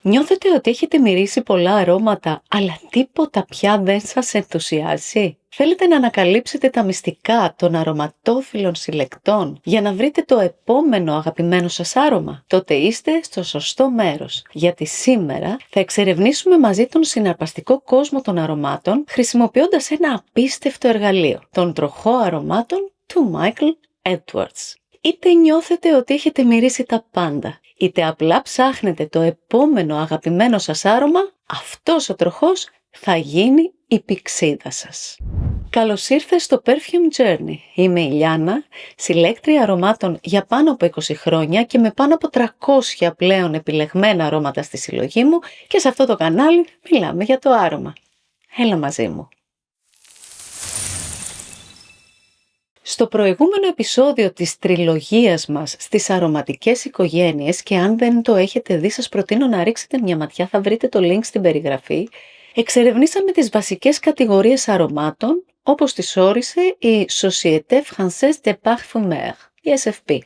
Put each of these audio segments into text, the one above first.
Νιώθετε ότι έχετε μυρίσει πολλά αρώματα, αλλά τίποτα πια δεν σας ενθουσιάζει? Θέλετε να ανακαλύψετε τα μυστικά των αρωματόφυλλων συλλεκτών για να βρείτε το επόμενο αγαπημένο σας άρωμα? Τότε είστε στο σωστό μέρος, γιατί σήμερα θα εξερευνήσουμε μαζί τον συναρπαστικό κόσμο των αρωμάτων χρησιμοποιώντας ένα απίστευτο εργαλείο, τον τροχό αρωμάτων του Michael Edwards. Είτε νιώθετε ότι έχετε μυρίσει τα πάντα, είτε απλά ψάχνετε το επόμενο αγαπημένο σας άρωμα, αυτός ο τροχός θα γίνει η πηξίδα σας. Καλώς ήρθες στο Perfume Journey. Είμαι η Λιάννα, συλλέκτρια αρωμάτων για πάνω από 20 χρόνια και με πάνω από 300 πλέον επιλεγμένα αρώματα στη συλλογή μου και σε αυτό το κανάλι μιλάμε για το άρωμα. Έλα μαζί μου. Στο προηγούμενο επεισόδιο της τριλογίας μας στις αρωματικές οικογένειες, και αν δεν το έχετε δει σας προτείνω να ρίξετε μια ματιά, θα βρείτε το link στην περιγραφή, εξερευνήσαμε τις βασικές κατηγορίες αρωμάτων όπως τις όρισε η Société Française des Parfumeurs, η SFP.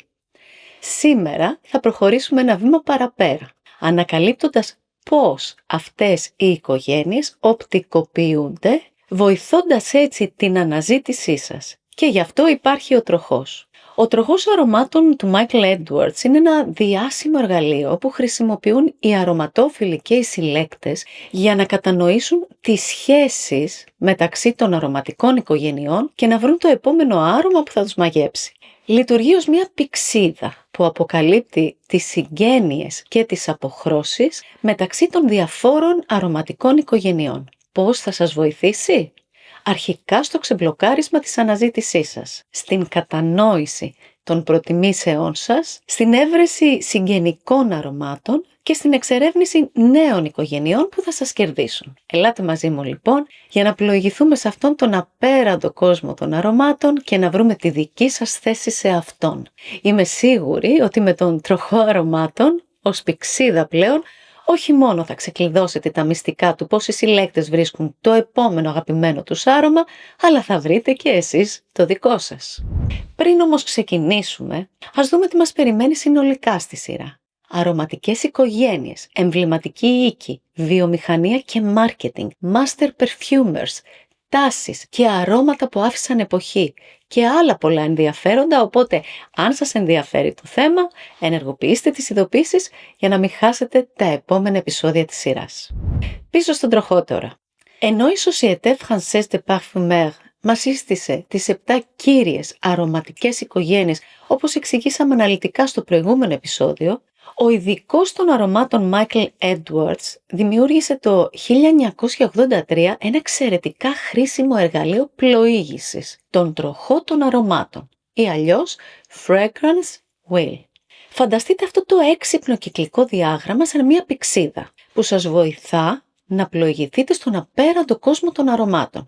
Σήμερα θα προχωρήσουμε ένα βήμα παραπέρα, ανακαλύπτοντας πώς αυτές οι οικογένειες οπτικοποιούνται, βοηθώντας έτσι την αναζήτησή σας. Και γι' αυτό υπάρχει ο τροχός. Ο τροχός αρωμάτων του Michael Edwards είναι ένα διάσημο εργαλείο που χρησιμοποιούν οι αρωματόφυλλοι και οι συλλέκτες για να κατανοήσουν τις σχέσεις μεταξύ των αρωματικών οικογενειών και να βρουν το επόμενο άρωμα που θα τους μαγέψει. Λειτουργεί ως μια πηξίδα που αποκαλύπτει τις συγγένειες και τις αποχρώσεις μεταξύ των διαφόρων αρωματικών οικογενειών. Πώς θα σας βοηθήσει? Αρχικά στο ξεμπλοκάρισμα της αναζήτησής σας, στην κατανόηση των προτιμήσεών σας, στην έβρεση συγγενικών αρωμάτων και στην εξερεύνηση νέων οικογενειών που θα σας κερδίσουν. Ελάτε μαζί μου λοιπόν για να πλοηγηθούμε σε αυτόν τον απέραντο κόσμο των αρωμάτων και να βρούμε τη δική σας θέση σε αυτόν. Είμαι σίγουρη ότι με τον τροχό αρωμάτων, ως πηξίδα πλέον, όχι μόνο θα ξεκλειδώσετε τα μυστικά του πώς οι συλλέκτες βρίσκουν το επόμενο αγαπημένο τους άρωμα, αλλά θα βρείτε και εσείς το δικό σας. Πριν όμως ξεκινήσουμε, ας δούμε τι μας περιμένει συνολικά στη σειρά. Αρωματικές οικογένειες, εμβληματική οίκη, βιομηχανία και μάρκετινγκ, master perfumers, τάσεις και αρώματα που άφησαν εποχή και άλλα πολλά ενδιαφέροντα, οπότε αν σας ενδιαφέρει το θέμα, ενεργοποιήστε τις ειδοποίησεις για να μην χάσετε τα επόμενα επεισόδια της σειράς. Πίσω στον τροχό τώρα. Ενώ η Société Française des Parfumeurs μας σύστησε τις 7 κύριες αρωματικές οικογένειες, όπως εξηγήσαμε αναλυτικά στο προηγούμενο επεισόδιο, ο ειδικός των αρωμάτων Michael Edwards δημιούργησε το 1983 ένα εξαιρετικά χρήσιμο εργαλείο πλοήγησης, τον τροχό των αρωμάτων, ή αλλιώς Fragrance Wheel. Φανταστείτε αυτό το έξυπνο κυκλικό διάγραμμα σαν μια πηξίδα που σας βοηθά να πλοηγηθείτε στον απέραντο κόσμο των αρωμάτων.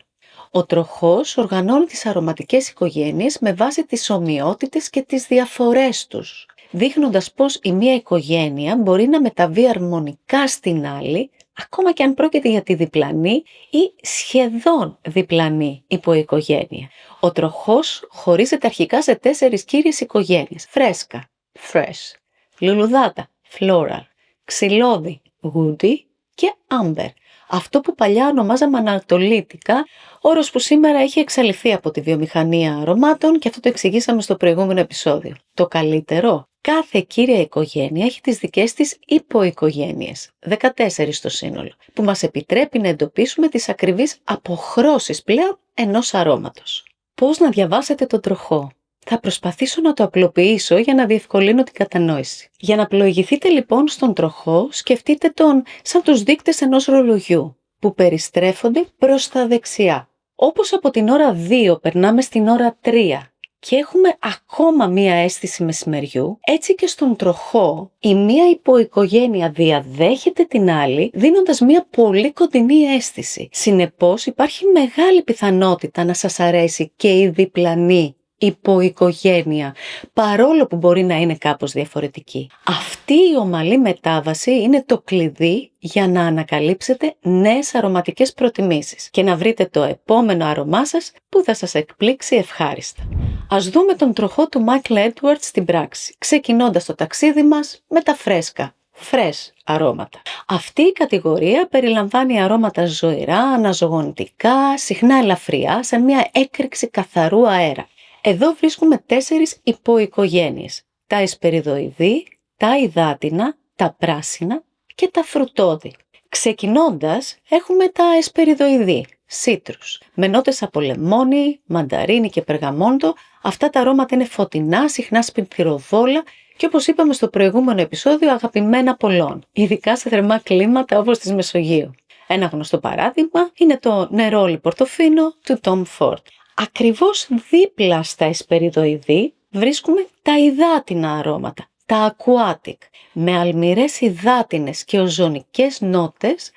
Ο τροχός οργανώνει τις αρωματικές οικογένειες με βάση τις ομοιότητες και τις διαφορές τους, δείχνοντας πως η μία οικογένεια μπορεί να μεταβεί αρμονικά στην άλλη, ακόμα και αν πρόκειται για τη διπλανή ή σχεδόν διπλανή υποοικογένεια. Ο τροχός χωρίζεται αρχικά σε 4 κύριες οικογένειες: φρέσκα, fresh, λουλουδάτα, floral, ξυλώδη, woody και amber. Αυτό που παλιά ονομάζαμε ανατολίτικα, όρος που σήμερα έχει εξαλειφθεί από τη βιομηχανία αρωμάτων και αυτό το εξηγήσαμε στο προηγούμενο επεισόδιο. Το καλύτερο, κάθε κύρια οικογένεια έχει τις δικές της υποοικογένειες, 14 στο σύνολο, που μας επιτρέπει να εντοπίσουμε τις ακριβείς αποχρώσεις πλέον ενός αρώματος. Πώς να διαβάσετε τον τροχό? Θα προσπαθήσω να το απλοποιήσω για να διευκολύνω την κατανόηση. Για να πλοηγηθείτε λοιπόν στον τροχό, σκεφτείτε τον σαν τους δείκτες ενός ρολογιού, που περιστρέφονται προς τα δεξιά. Όπως από την ώρα 2 περνάμε στην ώρα 3 και έχουμε ακόμα μία αίσθηση μεσημεριού, έτσι και στον τροχό η μία υποοικογένεια διαδέχεται την άλλη, δίνοντας μία πολύ κοντινή αίσθηση. Συνεπώς υπάρχει μεγάλη πιθανότητα να σας αρέσει και η διπλανή υποοικογένεια, παρόλο που μπορεί να είναι κάπως διαφορετική. Αυτή η ομαλή μετάβαση είναι το κλειδί για να ανακαλύψετε νέες αρωματικές προτιμήσεις και να βρείτε το επόμενο άρωμά σας που θα σας εκπλήξει ευχάριστα. Ας δούμε τον τροχό του Michael Edwards στην πράξη, ξεκινώντας το ταξίδι μας με τα φρέσκα, fresh αρώματα. Αυτή η κατηγορία περιλαμβάνει αρώματα ζωηρά, αναζωογονητικά, συχνά ελαφριά, σαν μια έκρηξη καθαρού αέρα. Εδώ βρίσκουμε 4 υποοικογένειες: τα εσπεριδοειδή, τα υδάτινα, τα πράσινα και τα φρουτώδη. Ξεκινώντας, έχουμε τα εσπεριδοειδή, citrus, με νότες από λεμόνι, μανταρίνι και περγαμόντο. Αυτά τα αρώματα είναι φωτεινά, συχνά σπινθυροβόλα και, όπως είπαμε στο προηγούμενο επεισόδιο, αγαπημένα πολλών, ειδικά σε θερμά κλίματα όπως της Μεσογείου. Ένα γνωστό παράδειγμα είναι το νερόλι πορτοφίνο του Tom Ford. Ακριβώς δίπλα στα εσπεριδοειδή βρίσκουμε τα υδάτινα αρώματα, τα aquatic, με αλμυρές υδάτινες και οζονικές νότες.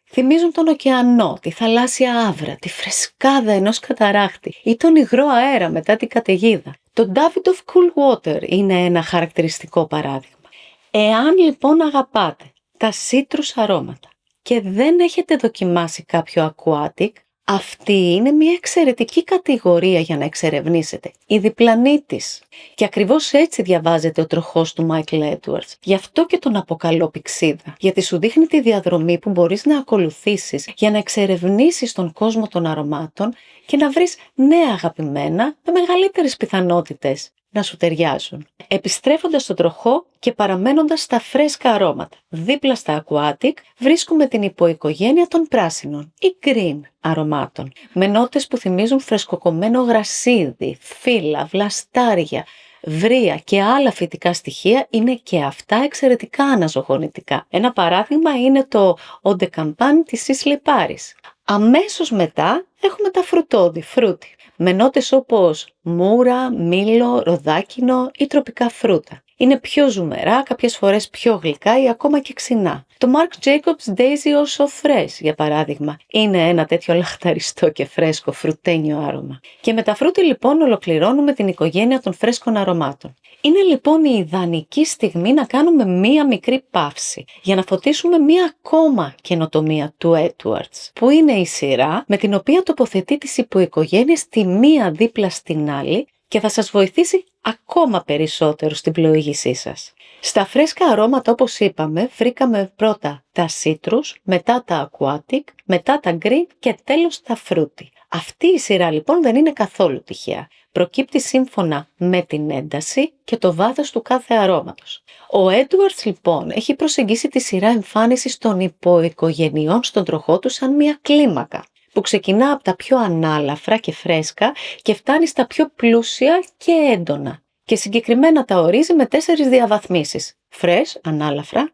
Θυμίζουν τον ωκεανό, τη θαλάσσια άβρα, τη φρεσκάδα ενός καταράχτη ή τον υγρό αέρα μετά την καταιγίδα. Το Davidoff Cool Water είναι ένα χαρακτηριστικό παράδειγμα. Εάν λοιπόν αγαπάτε τα citrus αρώματα και δεν έχετε δοκιμάσει κάποιο aquatic, αυτή είναι μια εξαιρετική κατηγορία για να εξερευνήσετε. Η διπλανή της. Και ακριβώς έτσι διαβάζεται ο τροχός του Michael Edwards. Γι' αυτό και τον αποκαλώ πηξίδα. Γιατί σου δείχνει τη διαδρομή που μπορείς να ακολουθήσεις για να εξερευνήσεις τον κόσμο των αρωμάτων και να βρεις νέα αγαπημένα με μεγαλύτερες πιθανότητες να σου ταιριάζουν. Επιστρέφοντας στον τροχό και παραμένοντας στα φρέσκα αρώματα, δίπλα στα aquatic βρίσκουμε την υποοικογένεια των πράσινων ή green αρωμάτων, με νότες που θυμίζουν φρεσκοκομμένο γρασίδι, φύλλα, βλαστάρια, βρύα και άλλα φυτικά στοιχεία. Είναι και αυτά εξαιρετικά αναζωογονητικά. Ένα παράδειγμα είναι το Eau de Campagne της Σίσλι Πάρις. Αμέσως μετά έχουμε τα φρουτώδη, φρούτι, με νότες όπως μούρα, μήλο, ροδάκινο ή τροπικά φρούτα. Είναι πιο ζουμερά, κάποιες φορές πιο γλυκά ή ακόμα και ξινά. Το Marc Jacobs Daisy or So Fresh, για παράδειγμα, είναι ένα τέτοιο λαχταριστό και φρέσκο φρουτένιο άρωμα. Και με τα φρούτη λοιπόν ολοκληρώνουμε την οικογένεια των φρέσκων αρωμάτων. Είναι λοιπόν η ιδανική στιγμή να κάνουμε μία μικρή παύση για να φωτίσουμε μία ακόμα καινοτομία του Edwards, που είναι η σειρά με την οποία τοποθετεί τις υποοικογένειες τη μία δίπλα στην άλλη και θα σας βοηθήσει ακόμα περισσότερο στην πλοήγησή σας. Στα φρέσκα αρώματα, όπως είπαμε, βρήκαμε πρώτα τα citrus, μετά τα aquatic, μετά τα green και τέλος τα fruity. Αυτή η σειρά λοιπόν δεν είναι καθόλου τυχαία. Προκύπτει σύμφωνα με την ένταση και το βάθος του κάθε αρώματος. Ο Edwards λοιπόν έχει προσεγγίσει τη σειρά εμφάνισης των υποοικογενειών στον τροχό του σαν μια κλίμακα, που ξεκινά από τα πιο ανάλαφρα και φρέσκα και φτάνει στα πιο πλούσια και έντονα. Και συγκεκριμένα τα ορίζει με 4 διαβαθμίσεις: fresh, ανάλαφρα,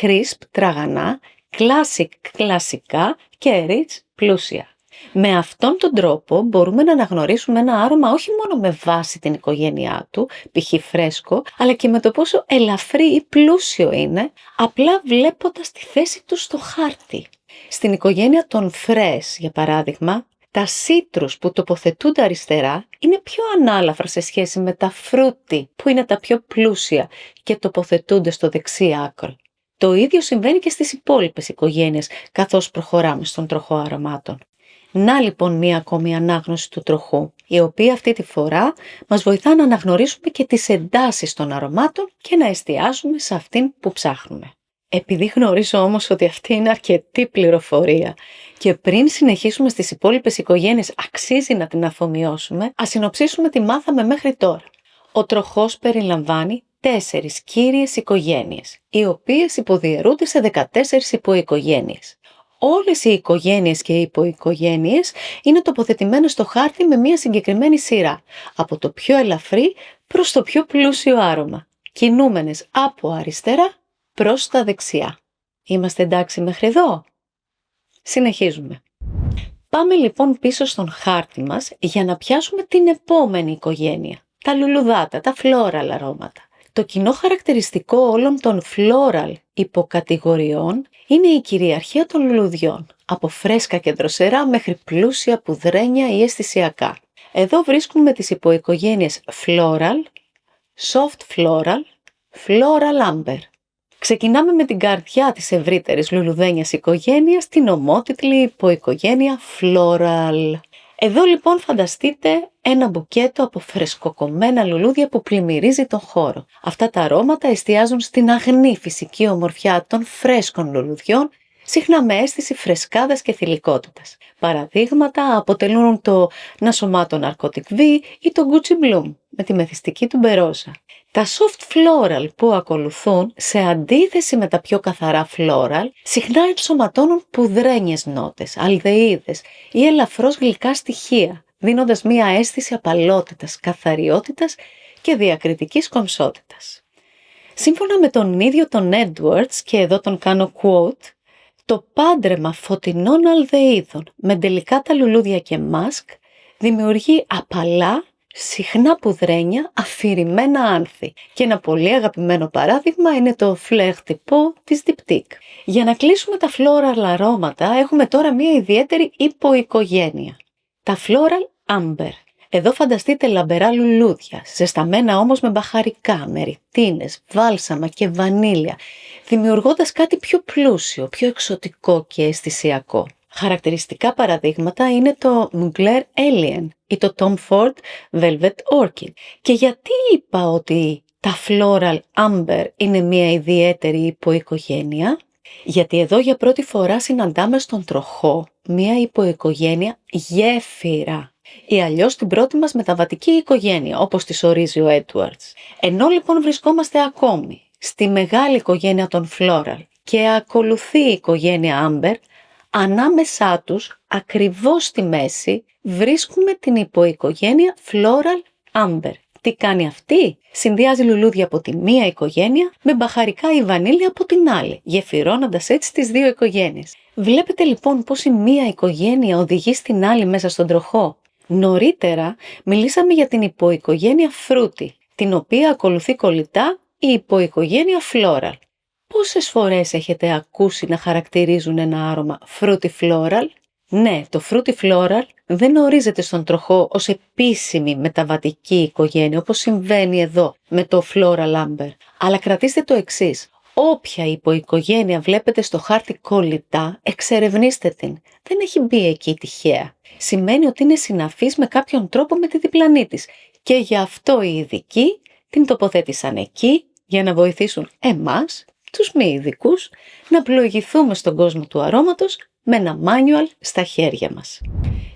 crisp, τραγανά, classic, κλασικά και rich, πλούσια. Με αυτόν τον τρόπο μπορούμε να αναγνωρίσουμε ένα άρωμα όχι μόνο με βάση την οικογένειά του, π.χ. φρέσκο, αλλά και με το πόσο ελαφρύ ή πλούσιο είναι, απλά βλέποντας τη θέση του στο χάρτη. Στην οικογένεια των fresh, για παράδειγμα, τα citrus που τοποθετούνται αριστερά είναι πιο ανάλαφρα σε σχέση με τα fruity που είναι τα πιο πλούσια και τοποθετούνται στο δεξί άκρο. Το ίδιο συμβαίνει και στις υπόλοιπες οικογένειες καθώς προχωράμε στον τροχό αρωμάτων. Να λοιπόν μία ακόμη ανάγνωση του τροχού, η οποία αυτή τη φορά μας βοηθά να αναγνωρίσουμε και τις εντάσεις των αρωμάτων και να εστιάσουμε σε αυτήν που ψάχνουμε. Επειδή γνωρίζω όμως ότι αυτή είναι αρκετή πληροφορία και πριν συνεχίσουμε στις υπόλοιπες οικογένειες αξίζει να την αφομοιώσουμε, ας συνοψίσουμε τι μάθαμε μέχρι τώρα. Ο τροχός περιλαμβάνει 4 κύριες οικογένειες, οι οποίες υποδιαιρούνται σε 14 υποοικογένειες. Όλες οι οικογένειες και οι υποοικογένειες είναι τοποθετημένες στο χάρτη με μια συγκεκριμένη σειρά, από το πιο ελαφρύ προς το πιο πλούσιο άρωμα, κινούμενες από αριστερά προς τα δεξιά. Είμαστε εντάξει μέχρι εδώ? Συνεχίζουμε. Πάμε λοιπόν πίσω στον χάρτη μας για να πιάσουμε την επόμενη οικογένεια, τα λουλουδάτα, τα floral αρώματα. Το κοινό χαρακτηριστικό όλων των floral υποκατηγοριών είναι η κυριαρχία των λουλουδιών, από φρέσκα και δροσερά μέχρι πλούσια πουδρένια ή αισθησιακά. Εδώ βρίσκουμε τις υποοικογένειες floral, soft floral, floral amber. Ξεκινάμε με την καρδιά της ευρύτερης λουλουδένιας οικογένειας, την ομότιτλη υποοικογένεια floral. Εδώ λοιπόν φανταστείτε ένα μπουκέτο από φρεσκοκομμένα λουλούδια που πλημμυρίζει τον χώρο. Αυτά τα αρώματα εστιάζουν στην αγνή φυσική ομορφιά των φρέσκων λουλουδιών, συχνά με αίσθηση φρεσκάδας και θηλυκότητας. Παραδείγματα αποτελούν το Nasomato Narcotic V ή το Gucci Bloom με τη μεθυστική του μπερόζα. Τα soft floral που ακολουθούν, σε αντίθεση με τα πιο καθαρά floral, συχνά ενσωματώνουν πουδρένιες νότες, αλδεΐδες ή ελαφρώς γλυκά στοιχεία, δίνοντας μία αίσθηση απαλότητας, καθαριότητας και διακριτικής κομψότητας. Σύμφωνα με τον ίδιο τον Edwards, και εδώ τον κάνω quote, το πάντρεμα φωτεινών αλδεΐδων με ντελικάτα λουλούδια και μάσκ δημιουργεί απαλά, συχνά πουδρένια, αφηρημένα άνθη. Και ένα πολύ αγαπημένο παράδειγμα είναι το Fleur de Peau της Diptyque. Για να κλείσουμε τα floral αρώματα, έχουμε τώρα μια ιδιαίτερη υποοικογένεια. Τα floral amber. Εδώ φανταστείτε λαμπερά λουλούδια, ζεσταμένα όμως με μπαχαρικά, με ρητίνες, βάλσαμα και βανίλια, δημιουργώντας κάτι πιο πλούσιο, πιο εξωτικό και αισθησιακό. Χαρακτηριστικά παραδείγματα είναι το Mugler Alien ή το Tom Ford Velvet Orchid. Και γιατί είπα ότι τα floral amber είναι μια ιδιαίτερη υποοικογένεια? Γιατί εδώ για πρώτη φορά συναντάμε στον τροχό μια υποοικογένεια γέφυρα, ή αλλιώς την πρώτη μας μεταβατική οικογένεια, όπως της ορίζει ο Edwards. Ενώ λοιπόν βρισκόμαστε ακόμη στη μεγάλη οικογένεια των floral και ακολουθεί η οικογένεια amber, ανάμεσά τους, ακριβώς στη μέση, βρίσκουμε την υποοικογένεια floral amber. Τι κάνει αυτή? Συνδυάζει λουλούδια από τη μία οικογένεια με μπαχαρικά ή βανίλια από την άλλη, γεφυρώνοντας έτσι τις δύο οικογένειες. Βλέπετε λοιπόν πως η μία οικογένεια οδηγεί στην άλλη μέσα στον τροχό. Νωρίτερα μιλήσαμε για την υποοικογένεια fruity, την οποία ακολουθεί κολλητά η υποοικογένεια floral. Πόσες φορές έχετε ακούσει να χαρακτηρίζουν ένα άρωμα fruity floral? Ναι, το fruity floral δεν ορίζεται στον τροχό ως επίσημη μεταβατική οικογένεια, όπως συμβαίνει εδώ με το floral amber. Αλλά κρατήστε το εξής. Όποια υποοικογένεια βλέπετε στο χάρτη κολλητά, εξερευνήστε την. Δεν έχει μπει εκεί τυχαία. Σημαίνει ότι είναι συναφής με κάποιον τρόπο με τη διπλανή της. Και γι' αυτό οι ειδικοί την τοποθέτησαν εκεί για να βοηθήσουν εμάς, τους μη ειδικούς, να πλοηγηθούμε στον κόσμο του αρώματος με ένα manual στα χέρια μας.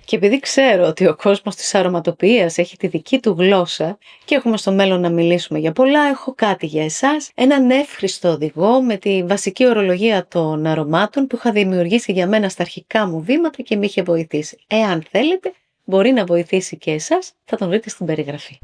Και επειδή ξέρω ότι ο κόσμος της αρωματοποιίας έχει τη δική του γλώσσα και έχουμε στο μέλλον να μιλήσουμε για πολλά, έχω κάτι για εσάς, έναν εύχριστο οδηγό με τη βασική ορολογία των αρωμάτων που είχα δημιουργήσει για μένα στα αρχικά μου βήματα και με είχε βοηθήσει. Εάν θέλετε, μπορεί να βοηθήσει και εσάς, θα τον βρείτε στην περιγραφή.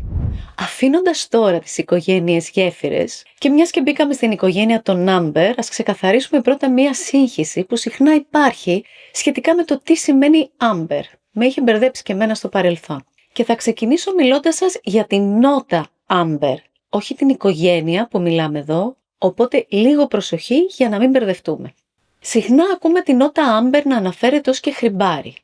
Αφήνοντας τώρα τις οικογένειες γέφυρες και μιας και μπήκαμε στην οικογένεια των Amber, ας ξεκαθαρίσουμε πρώτα μία σύγχυση που συχνά υπάρχει σχετικά με το τι σημαίνει Amber. Με είχε μπερδέψει και εμένα στο παρελθόν. Και θα ξεκινήσω μιλώντας σας για την νότα Amber, όχι την οικογένεια που μιλάμε εδώ, οπότε λίγο προσοχή για να μην μπερδευτούμε. Συχνά ακούμε την νότα Amber να αναφέρεται ως και χρυμπάρι.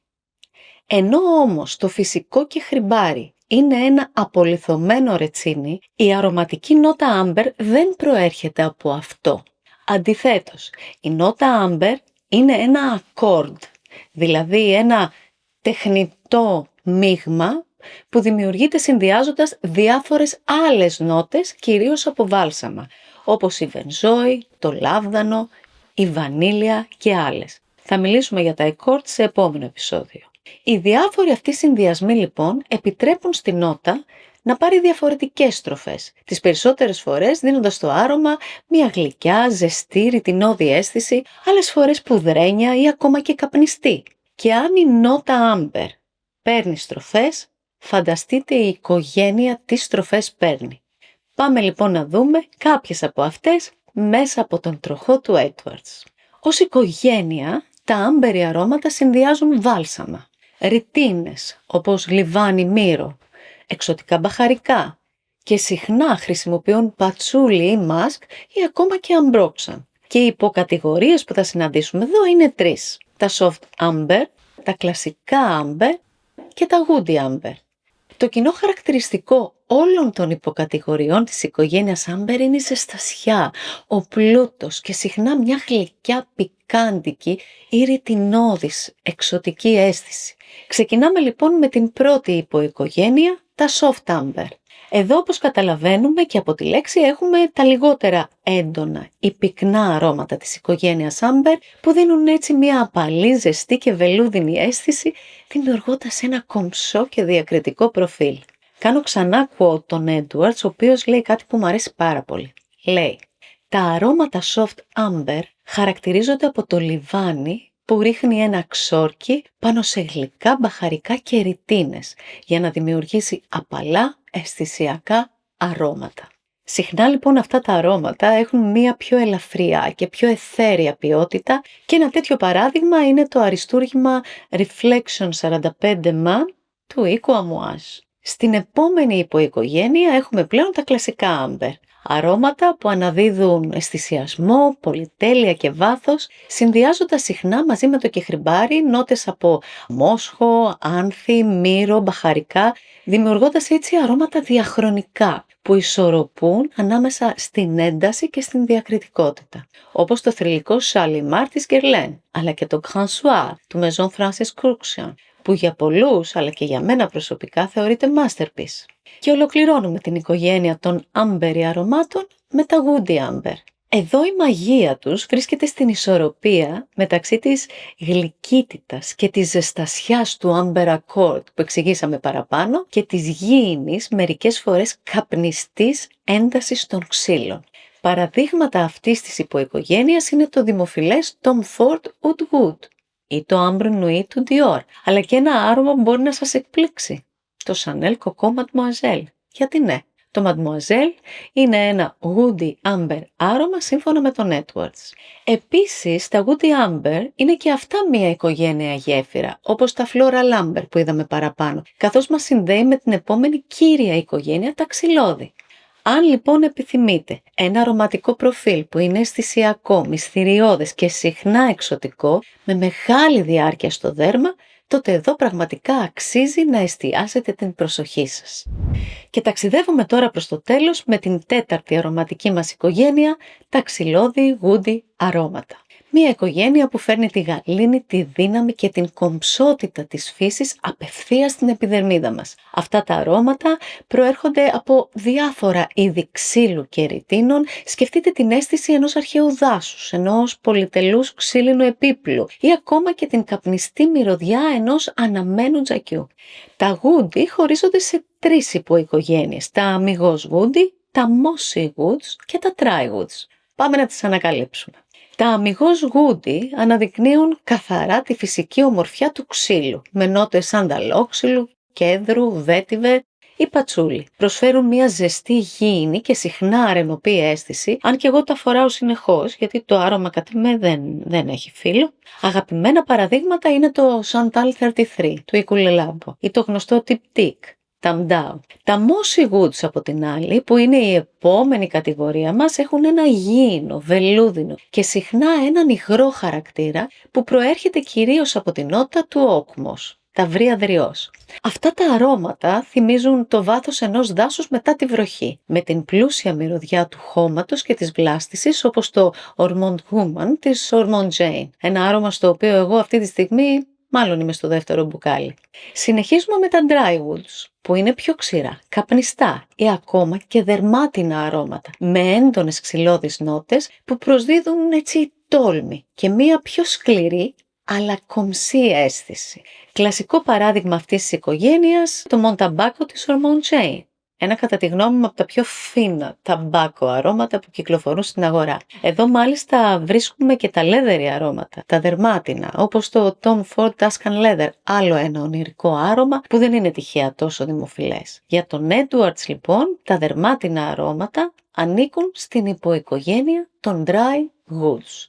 Ενώ όμως το φυσικό και χρυμπάρι είναι ένα απολιθωμένο ρετσίνι, η αρωματική νότα Amber δεν προέρχεται από αυτό. Αντιθέτως, η νότα Amber είναι ένα accord, δηλαδή ένα τεχνητό μείγμα που δημιουργείται συνδυάζοντας διάφορες άλλες νότες, κυρίως από βάλσαμα, όπως η βενζόη, το λάβδανο, η βανίλια και άλλες. Θα μιλήσουμε για τα accord σε επόμενο επεισόδιο. Οι διάφοροι αυτοί συνδυασμοί λοιπόν επιτρέπουν στη νότα να πάρει διαφορετικές στροφές, τις περισσότερες φορές δίνοντας στο άρωμα μια γλυκιά, ζεστή, ρητινώδη αίσθηση, άλλες φορές πουδρένια ή ακόμα και καπνιστή. Και αν η νότα Amber παίρνει στροφές, φανταστείτε η οικογένεια τι στροφές παίρνει. Πάμε λοιπόν να δούμε κάποιες από αυτές μέσα από τον τροχό του Edwards. Ως οικογένεια, τα Amber αρώματα συνδυάζουν βάλσαμα, ρητίνες όπως λιβάνι μύρο, εξωτικά μπαχαρικά και συχνά χρησιμοποιούν πατσούλι ή μάσκ ή ακόμα και αμπρόξαν. Και οι υποκατηγορίες που θα συναντήσουμε εδώ είναι τρεις. Τα soft amber, τα κλασικά amber και τα woody amber. Το κοινό χαρακτηριστικό όλων των υποκατηγοριών της οικογένειας amber είναι η ζεστασιά, ο πλούτος και συχνά μια γλυκιά πικάντικη ή ρητινώδης εξωτική αίσθηση. Ξεκινάμε λοιπόν με την πρώτη υποοικογένεια, τα soft amber. Εδώ, όπως καταλαβαίνουμε και από τη λέξη, έχουμε τα λιγότερα έντονα ή πυκνά αρώματα της οικογένειας Amber που δίνουν έτσι μια απαλή, ζεστή και βελούδινη αίσθηση, δημιουργώντας ένα κομψό και διακριτικό προφίλ. Κάνω ξανά quote τον Edwards, ο οποίος λέει κάτι που μου αρέσει πάρα πολύ. Λέει: «Τα αρώματα soft amber χαρακτηρίζονται από το λιβάνι που ρίχνει ένα ξόρκι πάνω σε γλυκά μπαχαρικά και ρητίνες για να δημιουργήσει απαλά αισθησιακά αρώματα». Συχνά λοιπόν αυτά τα αρώματα έχουν μία πιο ελαφριά και πιο αιθέρια ποιότητα και ένα τέτοιο παράδειγμα είναι το αριστούργημα Reflection 45 Man του οίκου Amouage. Στην επόμενη υποοικογένεια έχουμε πλέον τα κλασικά Amber. Αρώματα που αναδίδουν αισθησιασμό, πολυτέλεια και βάθος, συνδυάζοντας συχνά μαζί με το κεχριμπάρι νότες από μόσχο, άνθη, μύρο, μπαχαρικά, δημιουργώντας έτσι αρώματα διαχρονικά που ισορροπούν ανάμεσα στην ένταση και στην διακριτικότητα. Όπως το θρυλικό Σάλιμάρ της Guerlain, αλλά και το Grand Soir του Maison Francis Kurkdjian, που για πολλούς, αλλά και για μένα προσωπικά, θεωρείται masterpiece. Και ολοκληρώνουμε την οικογένεια των Amber αρωμάτων με τα Woody Amber. Εδώ η μαγεία τους βρίσκεται στην ισορροπία μεταξύ της γλυκύτητας και της ζεστασιάς του Amber Accord που εξηγήσαμε παραπάνω και της γήινης, μερικές φορές καπνιστής έντασης των ξύλων. Παραδείγματα αυτής της υποοικογένειας είναι το δημοφιλές Tom Ford Oud Wood ή το Ambre Nuit του Dior, αλλά και ένα άρωμα που μπορεί να σας εκπλήξει, το Chanel Coco Mademoiselle. Γιατί ναι, το Mademoiselle είναι ένα Woody Amber άρωμα σύμφωνα με τον Edwards. Επίσης, τα Woody Amber είναι και αυτά μια οικογένεια γέφυρα, όπως τα Floral Amber που είδαμε παραπάνω, καθώς μας συνδέει με την επόμενη κύρια οικογένεια, τα ξυλώδη. Αν λοιπόν επιθυμείτε ένα αρωματικό προφίλ που είναι αισθησιακό, μυστηριώδες και συχνά εξωτικό, με μεγάλη διάρκεια στο δέρμα, τότε εδώ πραγματικά αξίζει να εστιάσετε την προσοχή σας. Και ταξιδεύουμε τώρα προς το τέλος με την τέταρτη αρωματική μας οικογένεια, τα ξυλώδη Woody αρώματα. Μια οικογένεια που φέρνει τη γαλήνη, τη δύναμη και την κομψότητα της φύσης απευθείας στην επιδερμίδα μας. Αυτά τα αρώματα προέρχονται από διάφορα είδη ξύλου και ρητίνων. Σκεφτείτε την αίσθηση ενός αρχαίου δάσους, ενός πολυτελούς ξύλινου επίπλου ή ακόμα και την καπνιστή μυρωδιά ενός αναμένου τζακιού. Τα Woody χωρίζονται σε 3 υποοικογένειες, τα Amigos Woody, τα Mossy Woods και τα Dry Woods. Πάμε να τις ανακαλύψουμε. Τα Amigos Woody αναδεικνύουν καθαρά τη φυσική ομορφιά του ξύλου, με νότες σανταλόξυλου, κέδρου, βέτιβερ ή πατσούλι. Προσφέρουν μια ζεστή γήινη και συχνά αρενοπή αίσθηση, αν και εγώ τα φοράω συνεχώς, γιατί το άρωμα κατά με δεν έχει φίλο. Αγαπημένα παραδείγματα είναι το Chantal 33 του οίκου Le Labo ή το γνωστό Diptyque. Τα Mossy Woods από την άλλη, που είναι η επόμενη κατηγορία μας, έχουν ένα γήινο, βελούδινο και συχνά έναν υγρό χαρακτήρα που προέρχεται κυρίως από την νότα του όκμος, τα βρύα δριός. Αυτά τα αρώματα θυμίζουν το βάθος ενός δάσους μετά τη βροχή, με την πλούσια μυρωδιά του χώματος και της βλάστησης, όπως το Ormonde Woman της Ormonde Jane, ένα άρωμα στο οποίο εγώ αυτή τη στιγμή μάλλον είμαι στο δεύτερο μπουκάλι. Συνεχίζουμε με τα Dry Woods, που είναι πιο ξηρά, καπνιστά ή ακόμα και δερμάτινα αρώματα, με έντονες ξυλώδεις νότες που προσδίδουν έτσι τόλμη και μία πιο σκληρή αλλά κομψή αίσθηση. Κλασικό παράδειγμα αυτής της οικογένειας, το Montabacco της Ormonde Jane. Ένα κατά τη γνώμη μου από τα πιο φίνα ταμπάκο αρώματα που κυκλοφορούν στην αγορά. Εδώ μάλιστα βρίσκουμε και τα leather αρώματα, τα δερμάτινα, όπως το Tom Ford Tuscan Leather, άλλο ένα ονειρικό άρωμα που δεν είναι τυχαία τόσο δημοφιλές. Για τον Edwards λοιπόν, τα δερμάτινα αρώματα ανήκουν στην υποοικογένεια των Dry Woods.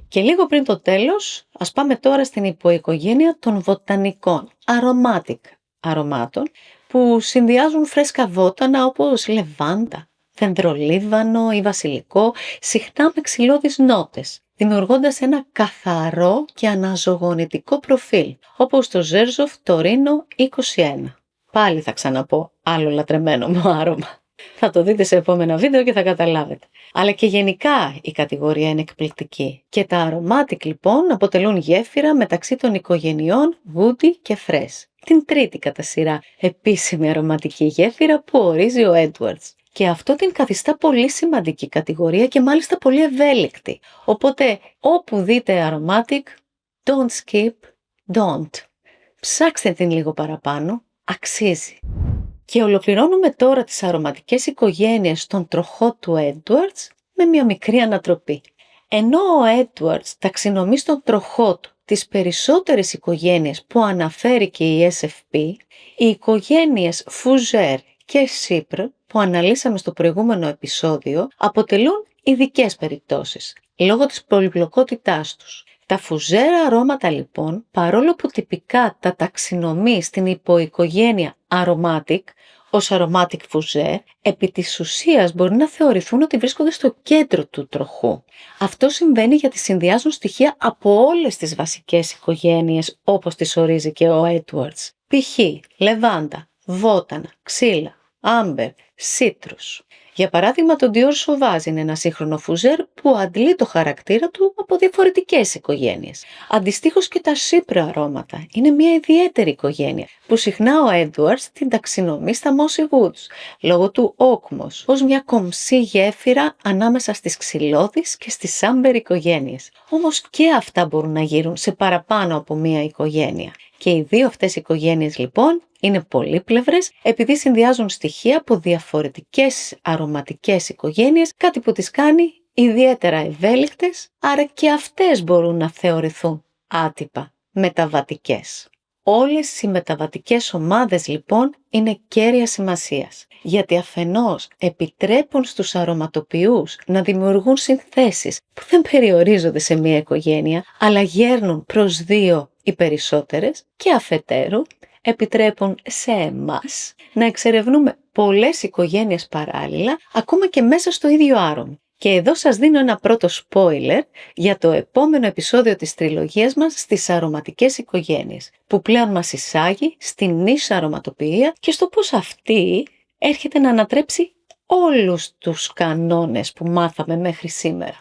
Και λίγο πριν το τέλος, ας πάμε τώρα στην υποοικογένεια των βοτανικών, aromatic αρωμάτων, που συνδυάζουν φρέσκα βότανα όπως λεβάντα, δεντρολίβανο ή βασιλικό, συχνά με ξυλώδεις νότες, δημιουργώντας ένα καθαρό και αναζωογονητικό προφίλ, όπως το Ζέρζοφ Τωρίνο 21. Πάλι θα ξαναπώ άλλο λατρεμένο μου άρωμα. Θα το δείτε σε επόμενα βίντεο και θα καταλάβετε. Αλλά και γενικά η κατηγορία είναι εκπληκτική. Και τα aromatic λοιπόν αποτελούν γέφυρα μεταξύ των οικογενειών Woody και Fresh. Την τρίτη κατά σειρά επίσημη αρωματική γέφυρα που ορίζει ο Edwards. Και αυτό την καθιστά πολύ σημαντική κατηγορία και μάλιστα πολύ ευέλικτη. Οπότε όπου δείτε aromatic, don't skip, don't. Ψάξτε την λίγο παραπάνω, αξίζει. Και ολοκληρώνουμε τώρα τις αρωματικές οικογένειες των τροχό του Edwards με μια μικρή ανατροπή. Ενώ ο Edwards ταξινομεί στον τροχό του τις περισσότερες οικογένειες που αναφέρει και η SFP, οι οικογένειες Fougère και Chypre που αναλύσαμε στο προηγούμενο επεισόδιο αποτελούν ειδικές περιπτώσεις, λόγω της πολυπλοκότητάς τους. Τα φουζέρα αρώματα λοιπόν, παρόλο που τυπικά τα ταξινομεί στην υποοικογένεια aromatic, ως aromatic fougère, επί της ουσίας μπορεί να θεωρηθούν ότι βρίσκονται στο κέντρο του τροχού. Αυτό συμβαίνει γιατί συνδυάζουν στοιχεία από όλες τις βασικές οικογένειες όπως τις ορίζει και ο Edwards. Π.χ. λεβάντα, βότανα, ξύλα, άμπερ, σίτρους. Για παράδειγμα, το Dior Sauvage είναι ένα σύγχρονο φουζέρ που αντλεί το χαρακτήρα του από διαφορετικές οικογένειες. Αντιστοίχως και τα Chypre αρώματα είναι μια ιδιαίτερη οικογένεια που συχνά ο Edwards την ταξινομεί στα Mossy Woods λόγω του όκμος ως μια κομψή γέφυρα ανάμεσα στις ξυλώδεις και στις άμπερ οικογένειες. Όμως και αυτά μπορούν να γύρουν σε παραπάνω από μια οικογένεια. Και οι δύο αυτές οικογένειες λοιπόν είναι πολύπλευρες επειδή συνδυάζουν στοιχεία από διαφορετικές αρωματικές οικογένειες, κάτι που τις κάνει ιδιαίτερα ευέλικτες, άρα και αυτές μπορούν να θεωρηθούν άτυπα μεταβατικές. Όλες οι μεταβατικές ομάδες λοιπόν είναι κέρια σημασίας, γιατί αφενός επιτρέπουν στους αρωματοποιούς να δημιουργούν συνθέσεις που δεν περιορίζονται σε μία οικογένεια, αλλά γέρνουν προς δύο ή περισσότερες, και αφετέρου επιτρέπουν σε εμάς να εξερευνούμε πολλές οικογένειες παράλληλα, ακόμα και μέσα στο ίδιο άρωμα. Και εδώ σας δίνω ένα πρώτο spoiler για το επόμενο επεισόδιο της τριλογίας μας στις αρωματικές οικογένειες, που πλέον μας εισάγει στην νήσια αρωματοποιία και στο πώς αυτή έρχεται να ανατρέψει όλους τους κανόνες που μάθαμε μέχρι σήμερα.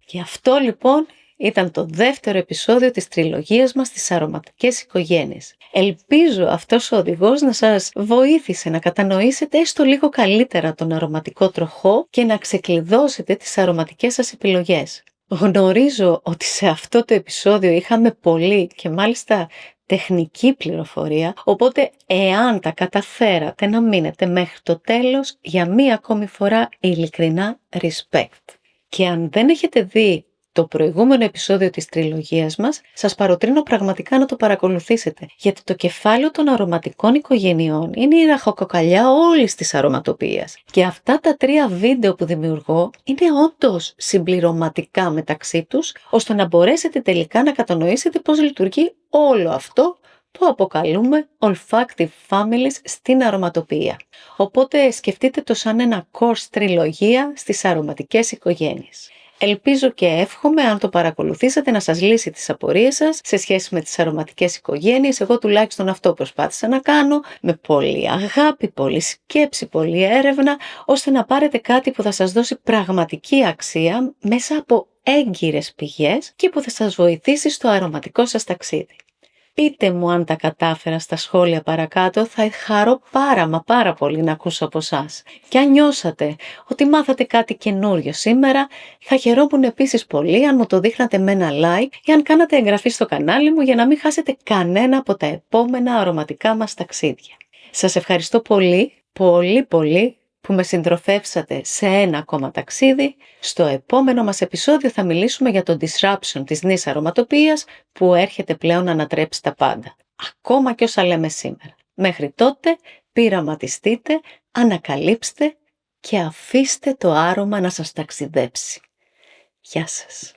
Και αυτό λοιπόν ήταν το δεύτερο επεισόδιο της τριλογίας μας στις αρωματικές οικογένειες. Ελπίζω αυτός ο οδηγός να σας βοήθησε να κατανοήσετε έστω λίγο καλύτερα τον αρωματικό τροχό και να ξεκλειδώσετε τις αρωματικές σας επιλογές. Γνωρίζω ότι σε αυτό το επεισόδιο είχαμε πολύ και μάλιστα τεχνική πληροφορία, οπότε εάν τα καταφέρατε να μείνετε μέχρι το τέλος, για μία ακόμη φορά ειλικρινά respect. Και αν δεν έχετε δει το προηγούμενο επεισόδιο της τριλογίας μας, σας παροτρύνω πραγματικά να το παρακολουθήσετε, γιατί το κεφάλαιο των αρωματικών οικογενειών είναι η ραχοκοκαλιά όλης της αρωματοποιίας. Και αυτά τα 3 βίντεο που δημιουργώ είναι όντως συμπληρωματικά μεταξύ τους, ώστε να μπορέσετε τελικά να κατανοήσετε πώς λειτουργεί όλο αυτό που αποκαλούμε olfactive families στην αρωματοποιία. Οπότε σκεφτείτε το σαν ένα course τριλογία στις αρωματικές οικογένειες. Ελπίζω και εύχομαι, αν το παρακολουθήσατε, να σας λύσει τις απορίες σας σε σχέση με τις αρωματικές οικογένειες. Εγώ τουλάχιστον αυτό προσπάθησα να κάνω, με πολλή αγάπη, πολλή σκέψη, πολλή έρευνα, ώστε να πάρετε κάτι που θα σας δώσει πραγματική αξία μέσα από έγκυρες πηγές και που θα σας βοηθήσει στο αρωματικό σας ταξίδι. Πείτε μου αν τα κατάφερα στα σχόλια παρακάτω, θα χαρώ πάρα πολύ να ακούσω από εσάς. Και αν νιώσατε ότι μάθατε κάτι καινούριο σήμερα, θα χαιρόμουν επίσης πολύ αν μου το δείχνατε με ένα like ή αν κάνατε εγγραφή στο κανάλι μου για να μην χάσετε κανένα από τα επόμενα αρωματικά μας ταξίδια. Σας ευχαριστώ πολύ που με συντροφεύσατε σε ένα ακόμα ταξίδι. Στο επόμενο μας επεισόδιο θα μιλήσουμε για το disruption της νης αρωματοποιίας που έρχεται πλέον να ανατρέψει τα πάντα. Ακόμα και όσα λέμε σήμερα. Μέχρι τότε πειραματιστείτε, ανακαλύψτε και αφήστε το άρωμα να σας ταξιδέψει. Γεια σας.